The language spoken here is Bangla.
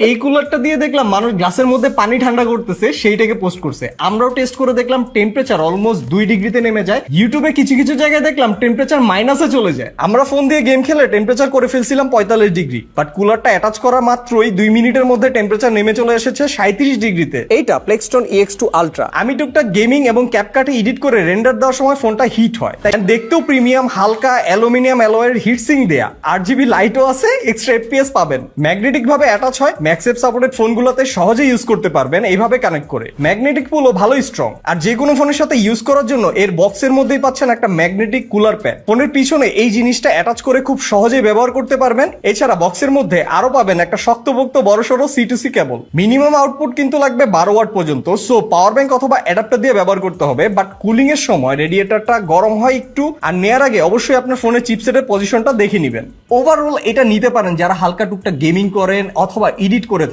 এই কুলারটা দিয়ে দেখলাম মানুষ গ্লাসের মধ্যে পানি ঠান্ডা করতেছে, সেইটাকে পোস্ট করছে। আমরাও টেস্ট করে দেখলাম টেম্পারেচার অলমোস্ট 2 ডিগ্রিতে নেমে যায়। ইউটিউবে কিছু কিছু জায়গায় দেখলাম টেম্পারেচার মাইনাসে চলে যায়। আমরা ফোন দিয়ে গেম খেলে টেম্পারেচার করে ফেলছিলাম 45 ডিগ্রি, বাট কুলারটা অ্যাটাচ করা মাত্রই 2 মিনিটের মধ্যে টেম্পারেচার নেমে চলে এসেছে 37 ডিগ্রিতে। এইটা প্লেক্সটন EX2 আলট্রা। আমি টুকটাক গেমিং এবং ক্যাপকাটে এডিট করে রেন্ডার দেওয়ার সময় ফোনটা হিট হয়, তাই দেখতেও প্রিমিয়াম, হালকা অ্যালুমিনিয়াম অ্যালয়ের হিট সিং দেয়া, 8 GB লাইটও আছে, এক্সট্রা FPS পাবেন। ম্যাগনেটিক ভাবে অ্যাটাচ হয়, ম্যাক্সেপ সাপোর্টেড ফোনগুলোতে সহজে ইউজ করতে পারবেন এইভাবে কানেক্ট করে। ম্যাগনেটিক পুলও ভালোই স্ট্রং, আর যে কোনো ফোনের সাথে ইউজ করার জন্য এর বক্সের মধ্যেই পাচ্ছেন একটা ম্যাগনেটিক কুলার প্যাড। ফোনের পিছনে এই জিনিসটা অ্যাটাচ করে খুব সহজেই ব্যবহার করতে পারবেন। এছাড়া বক্সের মধ্যে আরো পাবেন একটা শক্তপোক্ত বড়সড় C2C কেবল। মিনিমাম আউটপুট কিন্তু লাগবে 12 ওয়াট পর্যন্ত, সো পাওয়ার ব্যাংক অথবা অ্যাডাপ্টার দিয়ে ব্যবহার করতে হবে। বাট কুলিং এর সময় রেডিয়েটরটা গরম হয় একটু, আর নেয়ার আগে অবশ্যই আপনার ফোনের চিপসেটের পজিশনটা দেখে নেবেন। ওভারঅল এটা নিতে পারেন যারা হালকা টুকটাক গেমিং করেন অথবা এডিট করে থাকেন।